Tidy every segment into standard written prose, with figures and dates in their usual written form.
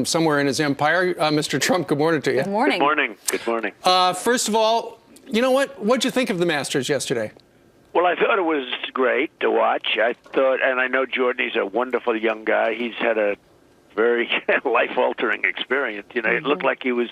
somewhere in his empire. Mr. Trump, good morning to you. Good morning. Good morning. Good morning. First of all, you know what? What'd you think of the Masters yesterday? Well, I thought it was great to watch. I thought, and I know Jordan, he's a wonderful young guy. He's had a very life-altering experience. You know, it looked like he was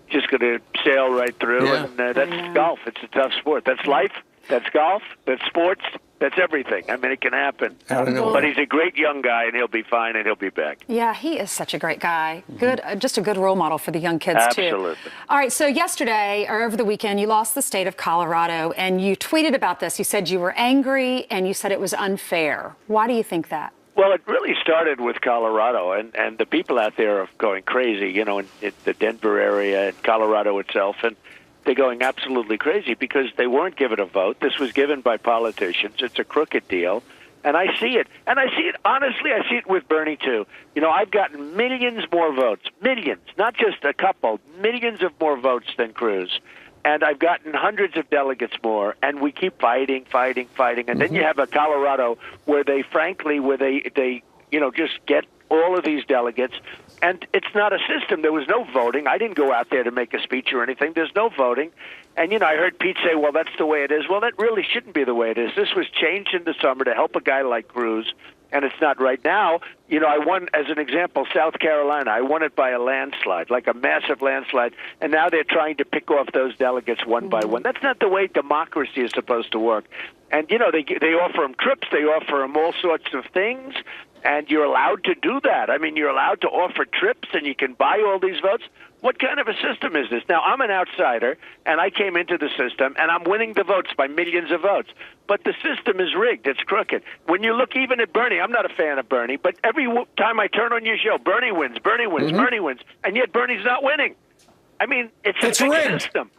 just going to sail right through, and that's golf. It's a tough sport. That's life. That's golf. That's sports. That's everything. I mean, it can happen. I don't know. But he's a great young guy, and he'll be fine, and he'll be back. Yeah, he is such a great guy. Good, just a good role model for the young kids, too. Absolutely. All right, so yesterday, or over the weekend, you lost the state of Colorado, and you tweeted about this. You said you were angry, and you said it was unfair. Why do you think that? Well, it really started with Colorado, and the people out there are going crazy, you know, in the Denver area and Colorado itself, and they're going absolutely crazy because they weren't given a vote. This was given by politicians. It's a crooked deal, and I see it. And I see it, honestly, I see it with Bernie, too. You know, I've gotten millions more votes, millions, not just a couple, millions of more votes than Cruz. And I've gotten hundreds of delegates more, and we keep fighting. And then you have a Colorado where they, frankly, you know, just get all of these delegates. And it's not a system. There was no voting. I didn't go out there to make a speech or anything. There's no voting. And, you know, I heard Pete say, well, that's the way it is. Well, that really shouldn't be the way it is. This was changed in the summer to help a guy like Cruz, and it's not right now. You know, I won, as an example, South Carolina. I won it by a landslide, like a massive landslide, and now they're trying to pick off those delegates one by one. That's not the way democracy is supposed to work. And, you know, they offer them trips. They offer them all sorts of things. And you're allowed to do that. I mean, you're allowed to offer trips, and you can buy all these votes. What kind of a system is this? Now, I'm an outsider, and I came into the system, and I'm winning the votes by millions of votes. But the system is rigged. It's crooked. When you look even at Bernie, I'm not a fan of Bernie, but every time I turn on your show, Bernie wins, Bernie wins, and yet Bernie's not winning. I mean, it's a rigged system.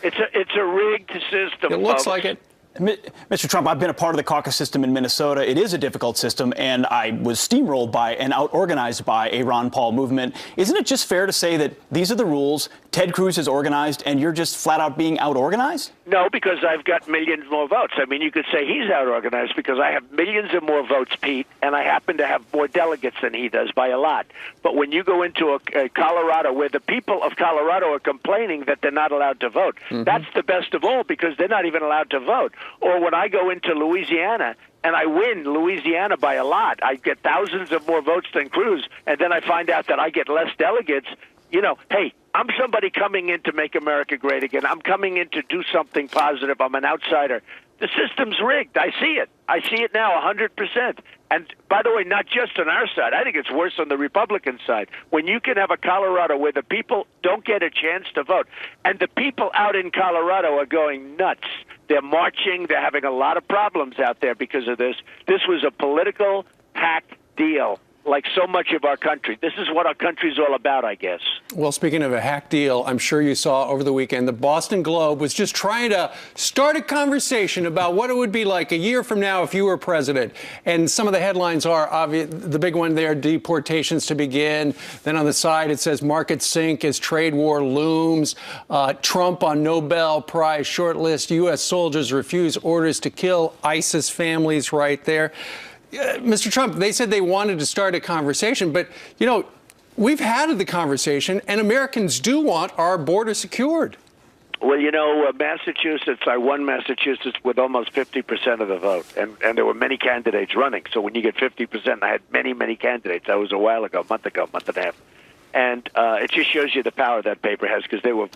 It's a rigged system. It looks like it. Mr. Trump, I've been a part of the caucus system in Minnesota. It is a difficult system, and I was steamrolled by and out-organized by a Ron Paul movement. Isn't it just fair to say that these are the rules, Ted Cruz is organized, and you're just flat-out being out-organized? No, because I've got millions more votes. I mean, you could say he's out-organized because I have millions of more votes, Pete, and I happen to have more delegates than he does by a lot. But when you go into a Colorado where the people of Colorado are complaining that they're not allowed to vote, that's the best of all because they're not even allowed to vote. Or when I go into Louisiana and I win Louisiana by a lot, I get thousands of more votes than Cruz, and then I find out that I get less delegates. You know, hey, I'm somebody coming in to make America great again. I'm coming in to do something positive. I'm an outsider. The system's rigged. I see it. I see it now 100%. And by the way, not just on our side. I think it's worse on the Republican side. When you can have a Colorado where the people don't get a chance to vote, and the people out in Colorado are going nuts. They're marching. They're having a lot of problems out there because of this. This was a political hack deal, like so much of our country. This is what our country's all about, I guess. Well, speaking of a hack deal, I'm sure you saw over the weekend, the Boston Globe was just trying to start a conversation about what it would be like a year from now if you were president. And some of the headlines are obvious. The big one there, deportations to begin. Then on the side, it says markets sink as trade war looms. Trump on Nobel Prize shortlist. U.S. soldiers refuse orders to kill ISIS families right there. Mr. Trump, they said they wanted to start a conversation, but, you know, we've had the conversation, and Americans do want our border secured. Well, you know, Massachusetts, I won Massachusetts with almost 50% of the vote, and there were many candidates running. So when you get 50%, I had many candidates. That was a while ago, month and a half. And it just shows you the power that paper has because they were,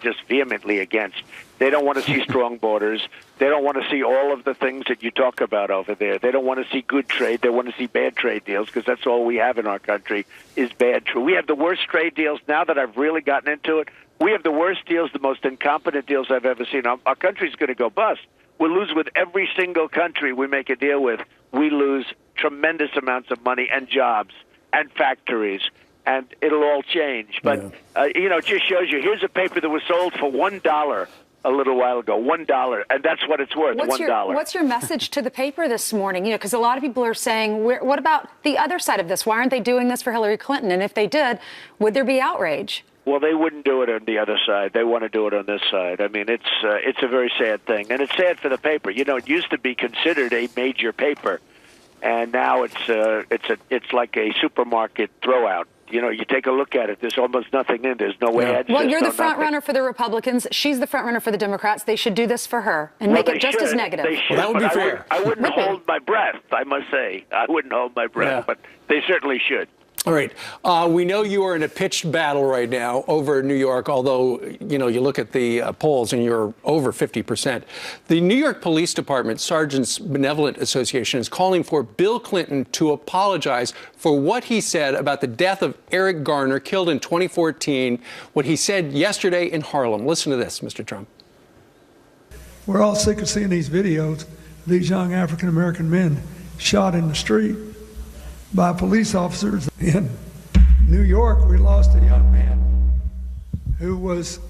just vehemently against. They don't want to see strong borders. They don't want to see all of the things that you talk about over there. They don't want to see good trade. They want to see bad trade deals because that's all we have in our country is bad trade. We have the worst trade deals now that I've really gotten into it. We have the worst deals, the most incompetent deals I've ever seen. Our country's going to go bust. We'll lose with every single country we make a deal with. We lose tremendous amounts of money and jobs and factories. And it'll all change. But, it just shows you, here's a paper that was sold for $1 a little while ago, $1, and that's what it's worth, $1. What's your message to the paper this morning? You know, because a lot of people are saying, what about the other side of this? Why aren't they doing this for Hillary Clinton? And if they did, would there be outrage? Well, they wouldn't do it on the other side. They want to do it on this side. I mean, it's a very sad thing, and it's sad for the paper. You know, it used to be considered a major paper, and now it's like a supermarket throwout. You take a look at it. There's almost nothing in. There's no way. Well, you're the front runner for the Republicans. She's the front runner for the Democrats. They should do this for her and make it just as negative. They should, well, that would be fair. I wouldn't hold my breath, I must say. I wouldn't hold my breath, but they certainly should. All right. We know you are in a pitched battle right now over New York, although, you look at the polls and you're over 50%. The New York Police Department Sergeants Benevolent Association is calling for Bill Clinton to apologize for what he said about the death of Eric Garner, killed in 2014, what he said yesterday in Harlem. Listen to this, Mr. Trump. We're all sick of seeing these videos, these young African-American men shot in the street by police officers. In New York, we lost a young man who was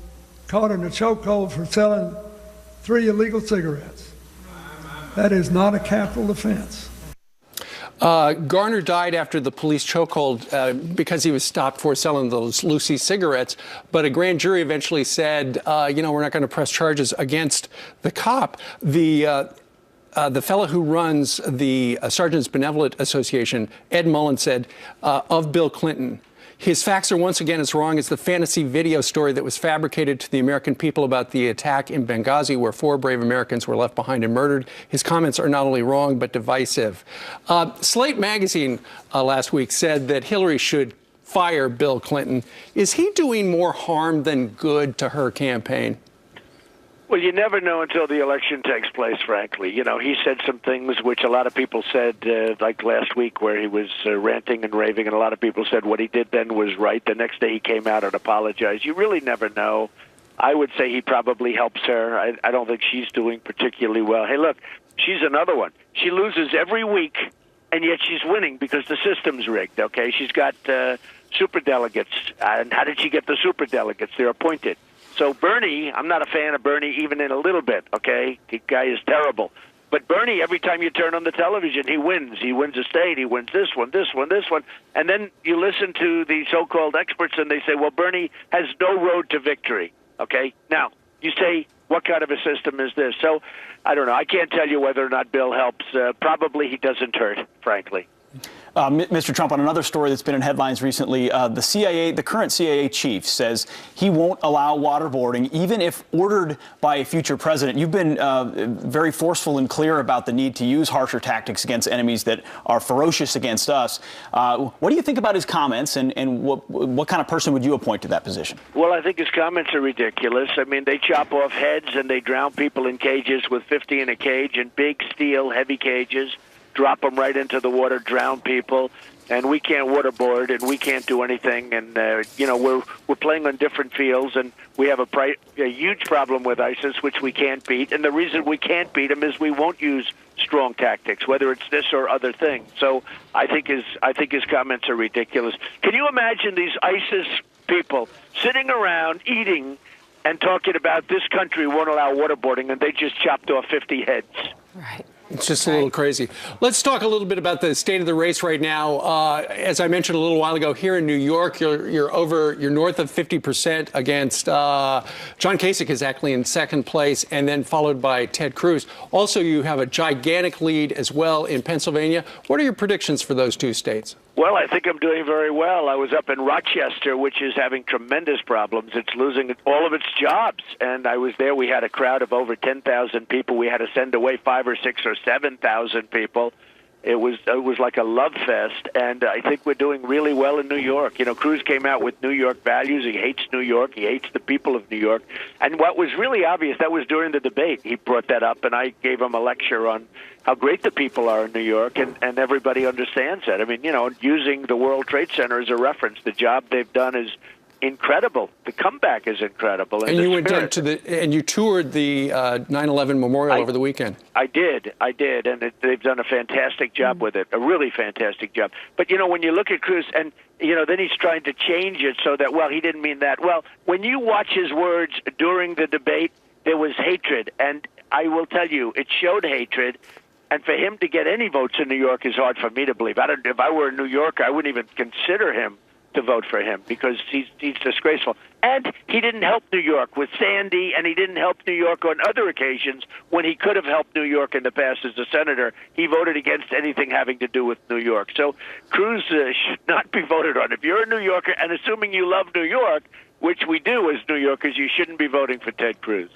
caught in a chokehold for selling 3 illegal cigarettes. That is not a capital offense. Garner died after the police chokehold because he was stopped for selling those Lucy cigarettes. But a grand jury eventually said, we're not going to press charges against the cop. The fellow who runs the Sergeants Benevolent Association, Ed Mullen, said of Bill Clinton, his facts are once again as wrong as the fantasy video story that was fabricated to the American people about the attack in Benghazi, where 4 brave Americans were left behind and murdered. His comments are not only wrong, but divisive. Slate magazine last week said that Hillary should fire Bill Clinton. Is he doing more harm than good to her campaign? Well, you never know until the election takes place, frankly. He said some things which a lot of people said, like last week, where he was ranting and raving, and a lot of people said what he did then was right. The next day he came out and apologized. You really never know. I would say he probably helps her. I don't think she's doing particularly well. Hey, look, she's another one. She loses every week, and yet she's winning because the system's rigged, okay? She's got superdelegates. And how did she get the superdelegates? They're appointed. So Bernie, I'm not a fan of Bernie even in a little bit, okay? The guy is terrible. But Bernie, every time you turn on the television, he wins. He wins a state. He wins this one, this one, this one. And then you listen to the so-called experts, and they say, well, Bernie has no road to victory, okay? Now, you say, what kind of a system is this? So, I don't know. I can't tell you whether or not Bill helps. Probably he doesn't hurt, frankly. Mr. Trump, on another story that's been in headlines recently, the current CIA chief says he won't allow waterboarding, even if ordered by a future president. You've been very forceful and clear about the need to use harsher tactics against enemies that are ferocious against us. What do you think about his comments, and what kind of person would you appoint to that position? Well, I think his comments are ridiculous. I mean, they chop off heads and they drown people in cages with 50 in a cage, in big steel, heavy cages. Drop them right into the water, drown people, and we can't waterboard, and we can't do anything. And we're playing on different fields, and we have a huge problem with ISIS, which we can't beat. And the reason we can't beat them is we won't use strong tactics, whether it's this or other things. So I think his comments are ridiculous. Can you imagine these ISIS people sitting around eating and talking about this country won't allow waterboarding, and they just chopped off 50 heads? Right. It's just a little crazy. Let's talk a little bit about the state of the race right now. As I mentioned a little while ago, here in New York, you're north of 50% against John Kasich is actually in second place, and then followed by Ted Cruz. Also, you have a gigantic lead as well in Pennsylvania. What are your predictions for those 2 states? Well, I think I'm doing very well. I was up in Rochester, which is having tremendous problems. It's losing all of its jobs. And I was there. We had a crowd of over 10,000 people. We had to send away 5,000 or 6,000 or 7,000 people. It was like a love fest. And I think we're doing really well in New York. Cruz came out with New York values. He hates New York. He hates the people of New York. And what was really obvious, that was during the debate. He brought that up, and I gave him a lecture on how great the people are in New York, and everybody understands that. I mean, using the World Trade Center as a reference, the job they've done is incredible. The comeback is incredible. And you went down and you toured the 9/11 memorial over the weekend. I did, and they've done a fantastic job with it, a really fantastic job. But when you look at Cruz, and then he's trying to change it so that, well, he didn't mean that. Well, when you watch his words during the debate, there was hatred, and I will tell you, it showed hatred. And for him to get any votes in New York is hard for me to believe. If I were in New York, I wouldn't even consider him to vote for him because he's disgraceful. And he didn't help New York with Sandy, and he didn't help New York on other occasions when he could have helped New York in the past as a senator. He voted against anything having to do with New York. So Cruz should not be voted on. If you're a New Yorker, and assuming you love New York, which we do as New Yorkers, you shouldn't be voting for Ted Cruz.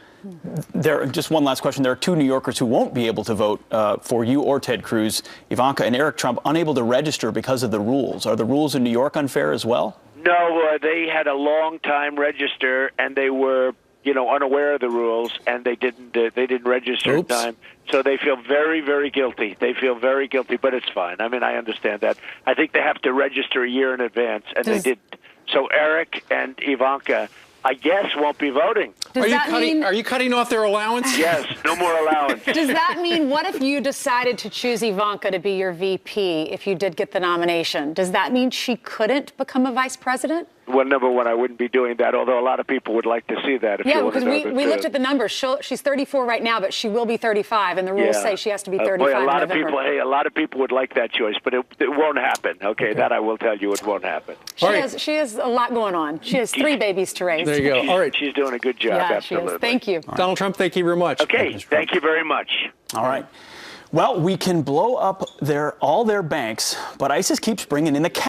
Just one last question. There are two New Yorkers who won't be able to vote for you or Ted Cruz, Ivanka and Eric Trump, unable to register because of the rules. Are the rules in New York unfair as well? No, they had a long time register, and they were, unaware of the rules, and they didn't register in time. So they feel very, very guilty. They feel very guilty, but it's fine. I mean, I understand that. I think they have to register a year in advance, and they didn't. So Eric and Ivanka, I guess, won't be voting. Are you cutting off their allowance? Yes, no more allowance. Does that mean, what if you decided to choose Ivanka to be your VP if you did get the nomination? Does that mean she couldn't become a vice president? Well, number one, I wouldn't be doing that, although a lot of people would like to see that. If yeah, you because we looked at the numbers. She's 34 right now, but she will be 35, and the rules say she has to be 35 boy, in a lot of people would like that choice, but it won't happen. Okay, that I will tell you, it won't happen. She has a lot going on. She has 3 babies to raise. There you go. All right. She's doing a good job, yeah, absolutely. She is. Thank you. Donald Trump, thank you very much. Okay, thank you very much. All right. Well, we can blow up all their banks, but ISIS keeps bringing in the cash.